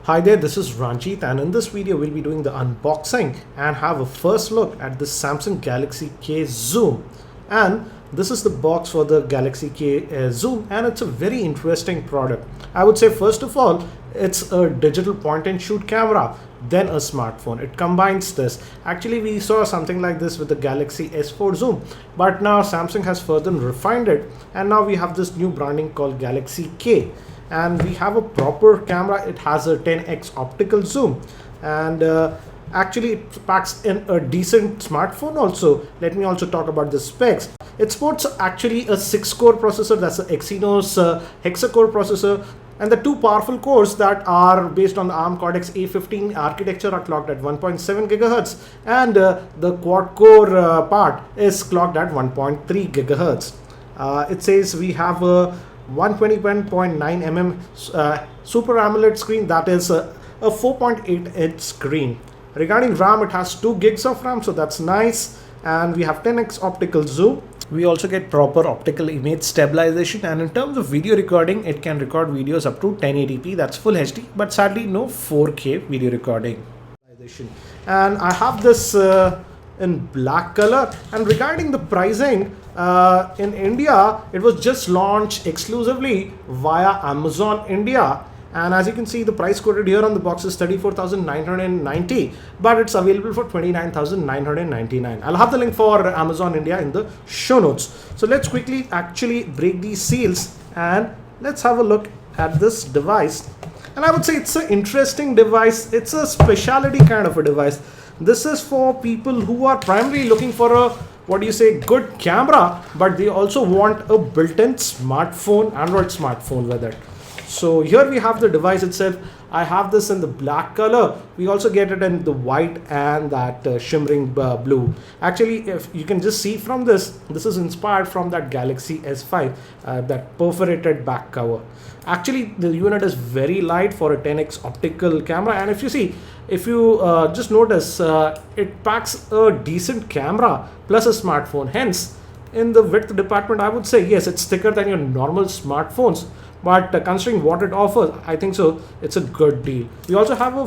Hi there, this is Ranjit, and in this video we'll be doing the unboxing and have a first look at the Samsung Galaxy K Zoom. And this is the box for the Galaxy K Zoom, and it's a very interesting product. I would say first of all, it's a digital point and shoot camera, then a smartphone. It combines this. Actually, we saw something like this with the Galaxy S4 Zoom, but now Samsung has further refined it, and now we have this new branding called Galaxy K. And we have a proper camera. It has a 10x optical zoom, and actually it packs in a decent smartphone also. Let me also talk about the specs. It sports actually a 6-core processor, that's a Exynos hexa-core processor, and the two powerful cores that are based on the ARM Cortex A15 architecture are clocked at 1.7 gigahertz, and the quad-core part is clocked at 1.3 gigahertz. It says we have a 121.9 mm Super AMOLED screen, that is a 4.8 inch screen. Regarding RAM, it has 2 gigs of RAM, so that's nice, and we have 10x optical zoom. We also get proper optical image stabilization, and in terms of video recording, it can record videos up to 1080p, that's full HD, but sadly no 4K video recording. And I have this in black color. And regarding the pricing, in India it was just launched exclusively via Amazon India, and as you can see, the price quoted here on the box is 34,990, but it's available for 29,999. I'll have the link for Amazon India in the show notes. So let's quickly actually break these seals and let's have a look at this device. And I would say it's an interesting device. It's a specialty kind of a device. This is for people who are primarily looking for a good camera, but they also want a built-in smartphone, Android smartphone with it. So here we have the device itself. I have this in the black color. We also get it in the white and that shimmering blue. Actually, if you can just see from this is inspired from that Galaxy S5, that perforated back cover. Actually, the unit is very light for a 10x optical camera, and if you just notice, it packs a decent camera plus a smartphone. Hence, in the width department, I would say yes, it's thicker than your normal smartphones, but considering what it offers, I think so it's a good deal. We also have a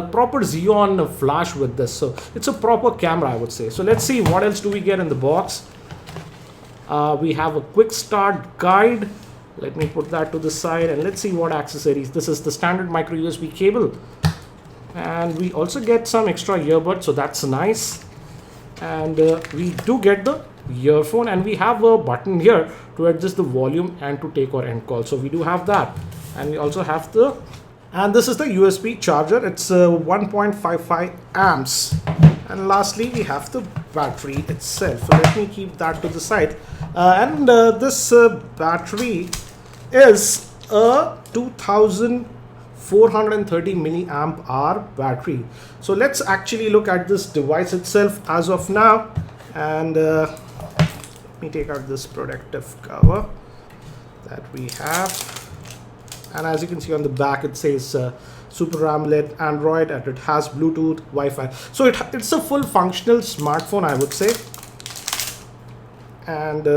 proper Xeon flash with this, so it's a proper camera, I would say. So let's see what else do we get in the box. We have a quick start guide. Let me put that to the side, and let's see what accessories. This is the standard micro USB cable, and we also get some extra earbuds, so that's nice. And we do get the earphone, and we have a button here to adjust the volume and to take or end call. So we do have that, and we also have and this is the USB charger. It's 1.55 amps. And lastly, we have the battery itself. So let me keep that to the side. This battery is a 2430 milliamp hour battery. So let's actually look at this device itself as of now. And let me take out this protective cover that we have. And as you can see on the back, it says Super AMOLED Android, and it has Bluetooth, Wi-Fi. So it's a full functional smartphone, I would say. And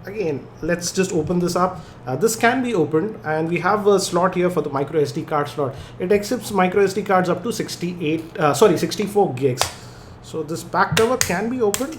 again, let's just open this up. This can be opened, and we have a slot here for the micro SD card slot. It accepts micro SD cards up to 64 gigs. So this back cover can be opened,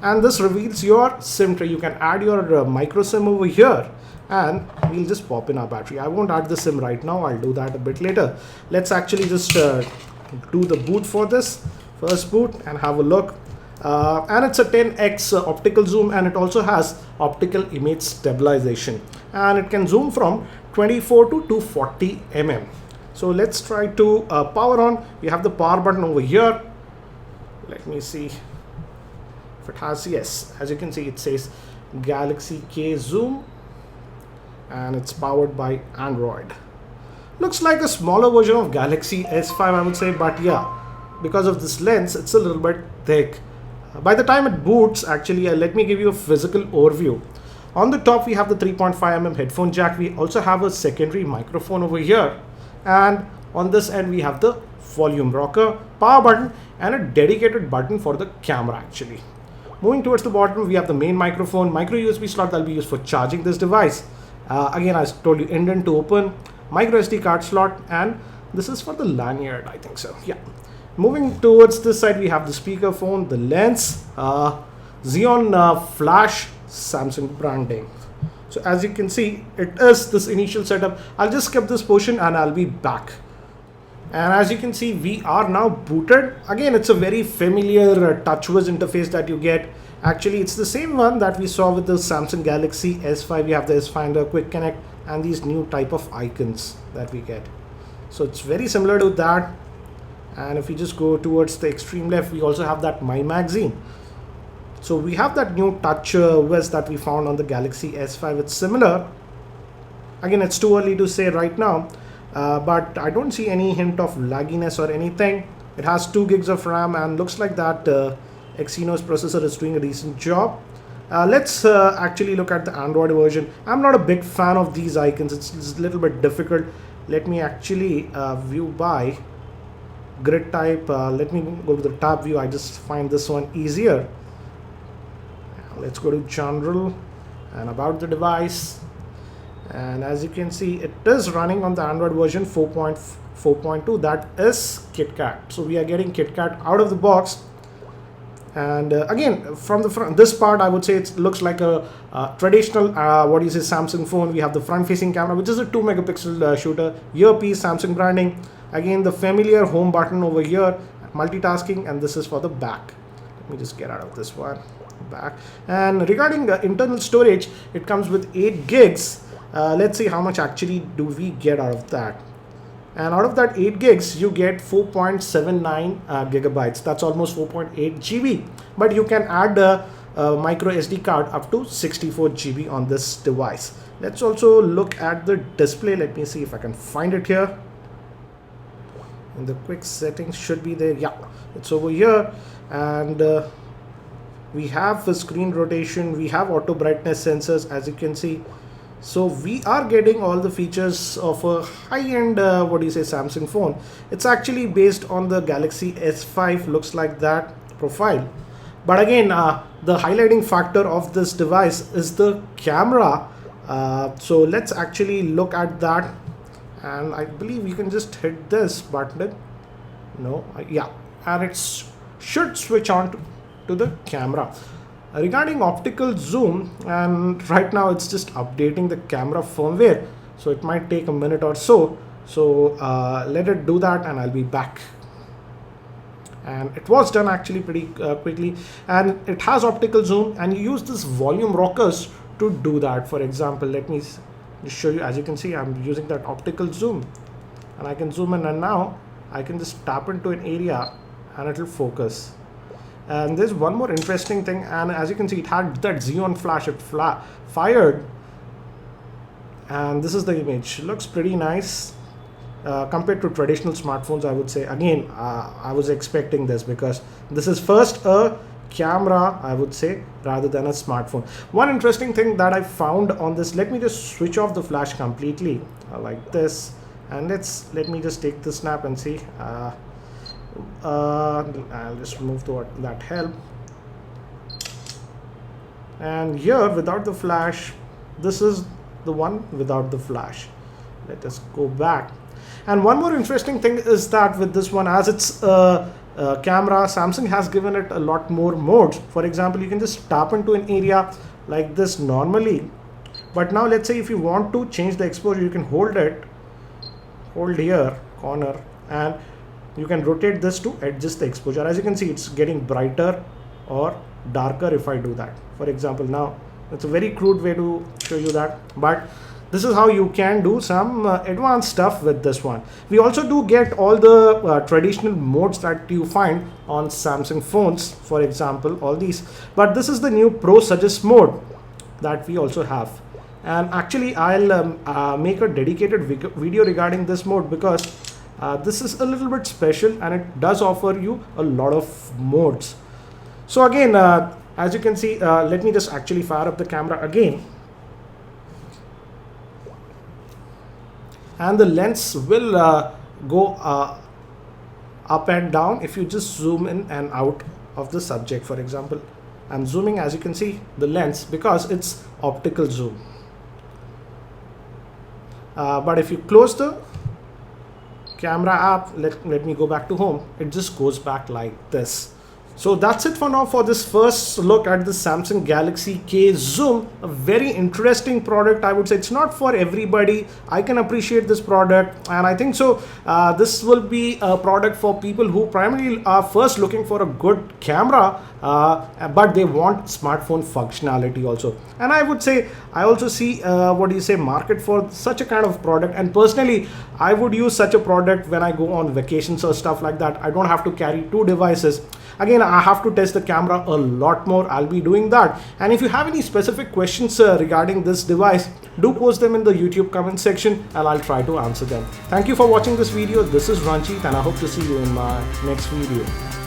and this reveals your SIM tray. You can add your micro SIM over here, and we'll just pop in our battery. I won't add the SIM right now, I'll do that a bit later. Let's actually just do the boot for this. First boot and have a look. And it's a 10x optical zoom, and it also has optical image stabilization, and it can zoom from 24 to 240 mm. So let's try to power on. We have the power button over here. Let me see if it has. Yes, as you can see, it says Galaxy K Zoom, and it's powered by Android. Looks like a smaller version of Galaxy S5, I would say, but yeah, because of this lens, it's a little bit thick. By the time it boots, actually, let me give you a physical overview. On the top, we have the 3.5 mm headphone jack. We also have a secondary microphone over here, and on this end, we have the volume rocker, power button, and a dedicated button for the camera actually. Moving towards the bottom, we have the main microphone, micro USB slot that will be used for charging this device. Again, I told you, indent to open. micro SD card slot, and this is for the lanyard, I think so. Yeah. Moving towards this side, we have the speakerphone, the lens, Xeon flash, Samsung branding. So as you can see, it is this initial setup. I'll just skip this portion and I'll be back. And as you can see, we are now booted. Again, it's a very familiar TouchWiz interface that you get. Actually, it's the same one that we saw with the Samsung Galaxy S5. We have the S Finder, Quick Connect, and these new type of icons that we get. So it's very similar to that. And if we just go towards the extreme left, we also have that My Magazine. So we have that new TouchWiz that we found on the Galaxy S5. It's similar. Again, it's too early to say right now, but I don't see any hint of lagginess or anything. It has 2 gigs of RAM and looks like that Exynos processor is doing a decent job. Let's actually look at the Android version. I'm not a big fan of these icons. It's a little bit difficult. Let me actually view by grid type. Let me go to the tab view. I just find this one easier. Let's go to general and about the device, and as you can see, it is running on the Android version 4.4.2. that is KitKat. So we are getting KitKat out of the box. And again, from the front, this part I would say it looks like a traditional Samsung phone. We have the front facing camera, which is a 2 megapixel shooter, earpiece, Samsung branding. Again, the familiar home button over here, multitasking, and this is for the back. Let me just get out of this one. Back. And regarding internal storage, it comes with 8 gigs. Let's see how much actually do we get out of that. And out of that 8 gigs, you get 4.79 gigabytes. That's almost 4.8 GB. But you can add a micro SD card up to 64 GB on this device. Let's also look at the display. Let me see if I can find it here. And the quick settings should be there. Yeah, it's over here. And we have the screen rotation, we have auto brightness sensors, as you can see. So we are getting all the features of a high-end Samsung phone. It's actually based on the Galaxy S5, looks like that profile. But again, the highlighting factor of this device is the camera. So let's actually look at that, and I believe you can just hit this button. No, yeah, and it should switch on to the camera. Regarding optical zoom, and right now it's just updating the camera firmware, so it might take a minute or so. So let it do that and I'll be back. And it was done actually pretty quickly, and it has optical zoom, and you use this volume rockers to do that. For example, let me just show you. As you can see, I'm using that optical zoom, and I can zoom in, and now I can just tap into an area and it will focus. And there's one more interesting thing, and as you can see, it had that Xeon flash. It fired, and this is the image. Looks pretty nice compared to traditional smartphones, I would say. Again, I was expecting this because this is first a camera, I would say, rather than a smartphone. One interesting thing that I found on this, let me just switch off the flash completely like this, and let me just take the snap and see. I'll just move to that help, and here without the flash, this is the one without the flash. Let us go back. And one more interesting thing is that with this one, as it's a camera, Samsung has given it a lot more modes. For example, you can just tap into an area like this normally, but now let's say if you want to change the exposure, you can hold here corner, and you can rotate this to adjust the exposure. As you can see, it's getting brighter or darker if I do that. For example, now it's a very crude way to show you that, but this is how you can do some advanced stuff with this one. We also do get all the traditional modes that you find on Samsung phones, for example, all these. But this is the new Pro Suggest mode that we also have. And actually, I'll make a dedicated video regarding this mode because this is a little bit special and it does offer you a lot of modes. So again, as you can see, let me just actually fire up the camera again. And the lens will go up and down if you just zoom in and out of the subject. For example, I'm zooming, as you can see, the lens, because it's optical zoom. But if you close the camera app, let me go back to home, it just goes back like this. So that's it for now for this first look at the Samsung Galaxy K Zoom. A very interesting product, I would say. It's not for everybody. I can appreciate this product, and I think so this will be a product for people who primarily are first looking for a good camera, but they want smartphone functionality also. And I would say I also see market for such a kind of product, and personally I would use such a product when I go on vacations or stuff like that. I don't have to carry two devices. Again, I have to test the camera a lot more. I'll be doing that. And if you have any specific questions regarding this device, do post them in the YouTube comment section and I'll try to answer them. Thank you for watching this video. This is Ranjit and I hope to see you in my next video.